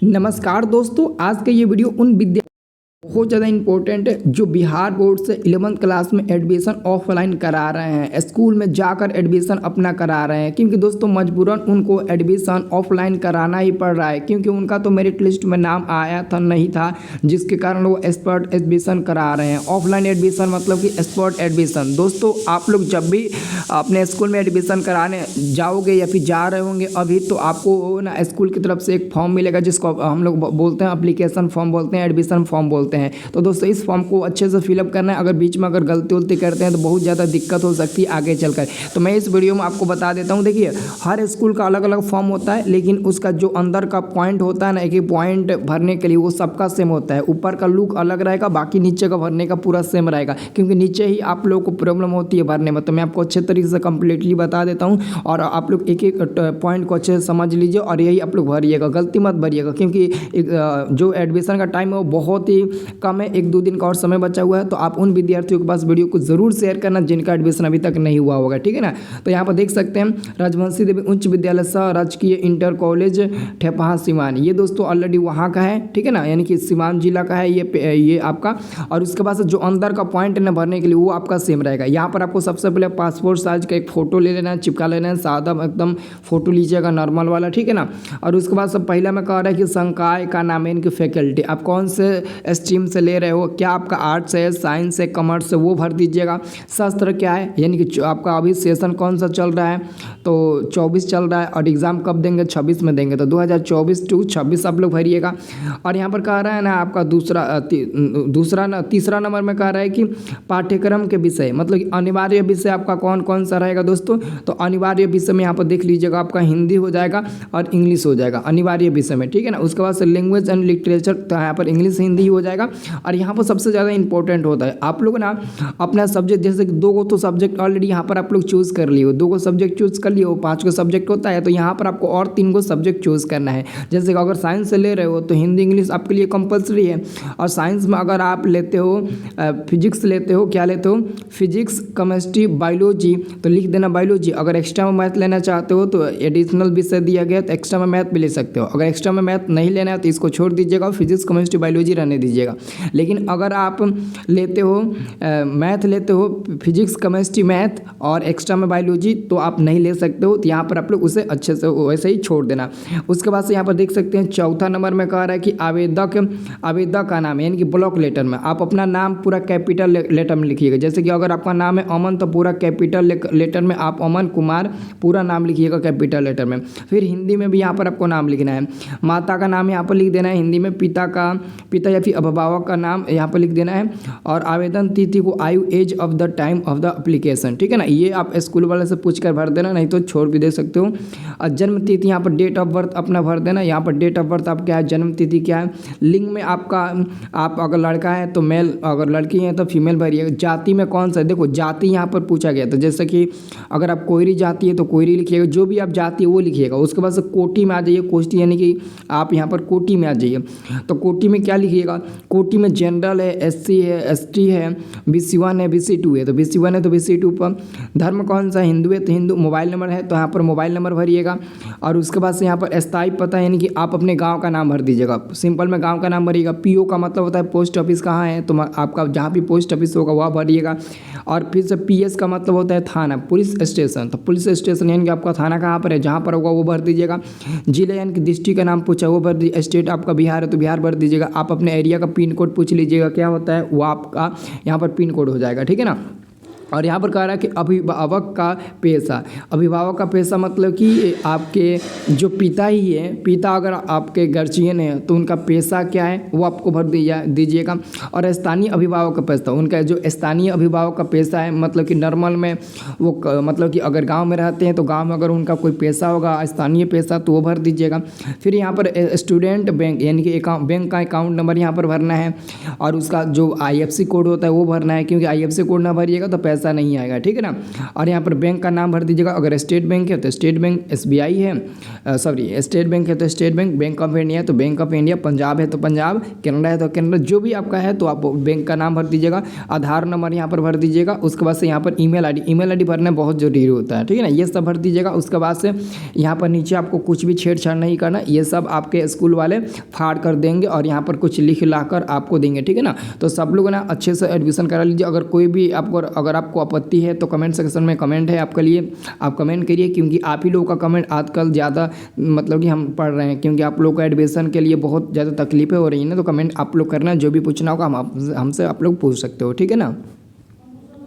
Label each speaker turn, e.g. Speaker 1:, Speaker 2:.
Speaker 1: नमस्कार दोस्तों, आज का ये वीडियो उन विद्या बहुत ज़्यादा इंपॉर्टेंट है जो बिहार बोर्ड से 11th क्लास में एडमिशन ऑफलाइन करा रहे हैं, स्कूल में जाकर एडमिशन अपना करा रहे हैं। क्योंकि दोस्तों मजबूरन उनको एडमिशन ऑफलाइन कराना ही पड़ रहा है, क्योंकि उनका तो मेरिट लिस्ट में नाम आया था नहीं था, जिसके कारण वो एक्सपर्ट एडमिशन करा रहे हैं। ऑफलाइन एडमिशन मतलब कि एक्सपर्ट एडमिशन। दोस्तों आप लोग जब भी अपने स्कूल में एडमिशन कराने जाओगे या फिर जा रहे होंगे अभी, तो आपको ना स्कूल की तरफ से एक फॉर्म मिलेगा जिसको हम लोग बोलते हैं एप्लीकेशन फॉर्म बोलते हैं, एडमिशन फॉर्म बोलते हैं। तो दोस्तों इस फॉर्म को अच्छे से फिलअप करना है। अगर बीच में गलती उलती करते हैं तो बहुत ज़्यादा दिक्कत हो सकती है आगे चलकर। तो मैं इस वीडियो में आपको बता देता हूँ। देखिए, हर स्कूल का अलग अलग फॉर्म होता है, लेकिन उसका जो अंदर का पॉइंट होता है ना, एक पॉइंट भरने के लिए वो सबका सेम होता है। ऊपर का लुक अलग रहेगा, बाकी नीचे का भरने का पूरा सेम रहेगा, क्योंकि नीचे ही आप लोगों को प्रॉब्लम होती है भरने में। तो मैं आपको अच्छे तरीके से कंप्लीटली बता देता हूँ और आप लोग एक एक पॉइंट को अच्छे से समझ लीजिए और यही आप लोग भरिएगा, गलती मत भरिएगा, क्योंकि जो एडमिशन का टाइम है वो बहुत ही कम है, 1-2 दिन का और समय बचा हुआ है। तो आप उन विद्यार्थियों के पास वीडियो को जरूर शेयर करना जिनका एडमिशन अभी तक नहीं हुआ होगा, ठीक है ना। तो यहाँ पर देख सकते हैं राजवंशी देवी उच्च विद्यालय सह राजकीय इंटर कॉलेज ठेपहा सीवान, ये दोस्तों ऑलरेडी वहाँ का है, ठीक है ना, यानी कि सीवान जिला का है ये आपका। और उसके बाद जो अंदर का पॉइंट है ना भरने के लिए वो आपका सेम रहेगा। यहाँ पर आपको सबसे पहले पासपोर्ट साइज का एक फोटो ले लेना है, चिपका लेना है, सादा एकदम फोटो लीजिएगा नॉर्मल वाला, ठीक है ना। और उसके बाद सब पहला में कह रहा है कि संकाय का नाम है, इनकी फैकल्टी, आप कौन से स्ट्रीम से ले रहे हो, क्या आपका आर्ट्स है, साइंस है, कॉमर्स है, वो भर दीजिएगा। शास्त्र क्या है, यानी कि आपका अभी सेशन कौन सा चल रहा है, तो 24 चल रहा है और एग्ज़ाम कब देंगे, 26 में देंगे, तो 2024 to 26 आप लोग भरिएगा। और यहाँ पर कह रहा है ना आपका तीसरा नंबर में कह रहा है कि पाठ्यक्रम के विषय, मतलब कि अनिवार्य विषय आपका कौन कौन सा रहेगा दोस्तों। तो अनिवार्य विषय में यहाँ पर देख लीजिएगा आपका हिंदी हो जाएगा और इंग्लिश हो जाएगा अनिवार्य विषय में, ठीक है ना। उसके बाद से लैंग्वेज एंड लिटरेचर, तो यहाँ पर इंग्लिश हिंदी हो जाएगा। और यहाँ पर सबसे ज़्यादा इंपॉर्टेंट होता है आप लोग ना अपना सब्जेक्ट, जैसे कि 2 तो सब्जेक्ट ऑलरेडी यहाँ पर आप लोग चूज़ कर लिए हो, 2 सब्जेक्ट चूज़ कर लिए हो, 5 सब्जेक्ट होता है, तो यहाँ पर आपको और 3 सब्जेक्ट चूज़ करना है। जैसे कि अगर साइंस से ले रहे हो तो हिंदी इंग्लिश आपके लिए कंपलसरी है। और साइंस में अगर आप लेते हो फिजिक्स लेते हो, क्या लेते हो, फिजिक्स केमिस्ट्री बायोलॉजी, तो लिख देना बायोलॉजी। अगर एक्स्ट्रा में मैथ लेना चाहते हो तो एडिशनल विषय दिया गया तो एक्स्ट्रा में मैथ भी ले सकते हो। अगर एक्स्ट्रा में मैथ नहीं लेना है तो इसको छोड़ दीजिएगा, फिजिक्स केमिस्ट्री बायोलॉजी रहने दीजिएगा। लेकिन अगर आप लेते हो मैथ लेते हो, फिजिक्स केमिस्ट्री मैथ और एक्स्ट्रा में बायोलॉजी, तो आप नहीं ले सकते हो। तो यहाँ पर आप लोग उसे अच्छे से वैसे ही छोड़ देना। उसके बाद से यहाँ पर देख सकते हैं चौथा नंबर में कह रहा है कि आवेदक का नाम, यानी कि ब्लॉक लेटर में आप अपना नाम पूरा कैपिटल लेटर में लिखिएगा। जैसे कि अगर आपका नाम है अमन, तो पूरा कैपिटल लेटर में आप अमन कुमार पूरा नाम लिखिएगा कैपिटल लेटर में। फिर हिंदी में भी यहाँ पर आपको नाम लिखना है, माता का नाम यहाँ पर लिख देना है हिंदी में, पिता या फिर अभिभावक का नाम यहाँ पर लिख देना है। और आवेदन तिथि को आयु age of the time of the application, ठीक है ना। ये आप स्कूल वाले से पूछ कर भर देना, नहीं तो छोड़ भी दे सकते हो। और जन्म तिथि यहाँ पर डेट ऑफ बर्थ अपना भर देना। यहाँ पर डेट ऑफ बर्थ आप क्या है, जन्म तिथि क्या है। लिंग में आपका, आप अगर लड़का है तो मेल, अगर लड़की है तो फीमेल भरिएगा। जाति में कौन सा, देखो जाति यहाँ पर पूछा गया, तो जैसे कि अगर आप कोयरी जाति है तो कोयरी लिखिएगा, जो भी आप जाति है वो लिखिएगा। उसके बाद से कोटि में आ जाइए, कोष्टी यानी कि आप यहाँ पर कोटि में आ जाइए। तो कोटि में क्या लिखिएगा, कोटि में जनरल है, SC है, ST है, BC1 है, BC2 है, तो BC1 है तो BC2 पर। धर्म कौन सा, हिंदू है तो हिंदू। मोबाइल नंबर है तो यहाँ पर मोबाइल नंबर भरिएगा। और उसके बाद से यहाँ पर स्थायी पता, यानी कि आप अपने गांव का नाम भर दीजिएगा। सिंपल में गांव का नाम भरिएगा। PO का मतलब होता है पोस्ट ऑफिस कहाँ है, तो आपका जहाँ भी पोस्ट ऑफिस होगा वह भरिएगा। और फिर से PS का मतलब होता है थाना, पुलिस स्टेशन, तो पुलिस स्टेशन यानी कि आपका थाना कहाँ पर है, जहाँ पर होगा वो भर दीजिएगा। जिले यानी कि डिस्ट्रिक्ट का नाम पूछा वो भर दीजिए। स्टेट आपका बिहार है तो बिहार भर दीजिएगा। आप अपने एरिया का पिन कोड पूछ लीजिएगा क्या होता है, वो आपका यहाँ पर पिन कोड हो जाएगा, ठीक है ना। और यहाँ पर कह रहा है कि अभिभावक का पेशा, अभिभावक का पेशा मतलब कि आपके जो पिता ही है, पिता अगर आपके गार्जियन है तो उनका पेशा क्या है वो आपको भर दीजिएगा। और स्थानीय अभिभावक का पेशा, उनका जो स्थानीय अभिभावक का पेशा है, मतलब कि नॉर्मल में वो मतलब कि अगर गांव में रहते हैं तो गांव में अगर उनका कोई पेशा होगा स्थानीय पेशा तो वो भर दीजिएगा। फिर यहाँ पर स्टूडेंट बैंक, यानी कि बैंक का अकाउंट नंबर यहाँ पर भरना है। और उसका जो IFSC कोड होता है वो भरना है, क्योंकि IFSC कोड ना भरिएगा तो पैसा नहीं आएगा, ठीक है ना। और यहाँ पर बैंक का नाम भर दीजिएगा, अगर स्टेट बैंक है तो स्टेट बैंक, SBI है, सॉरी स्टेट बैंक है तो state bank, bank of India है तो बैंक ऑफ इंडिया, पंजाब है तो पंजाब, कनाडा है तो कनाडा, जो भी आपका है तो आप बैंक का नाम भर दीजिएगा। आधार नंबर यहाँ पर भर दीजिएगा। उसके बाद से यहाँ पर ईमेल आईडी भरना बहुत जरूरी होता है, ठीक है ना। ये सब भर दीजिएगा। उसके बाद से यहाँ पर नीचे आपको कुछ भी छेड़छाड़ नहीं करना, ये सब आपके स्कूल वाले फाड़ कर देंगे और यहाँ पर कुछ लिख ला कर आपको देंगे, ठीक है ना। तो सब लोग ना अच्छे से एडमिशन करा लीजिए। अगर कोई भी अगर आपको आपत्ति है तो कमेंट सेक्शन में कमेंट है आपके लिए, आप कमेंट करिए, क्योंकि आप ही लोगों का कमेंट आजकल ज़्यादा मतलब कि हम पढ़ रहे हैं, क्योंकि आप लोग को एडमिशन के लिए बहुत ज़्यादा तकलीफें हो रही हैं ना। तो कमेंट आप लोग करना, जो भी पूछना होगा हमसे आप लोग पूछ सकते हो, ठीक है ना।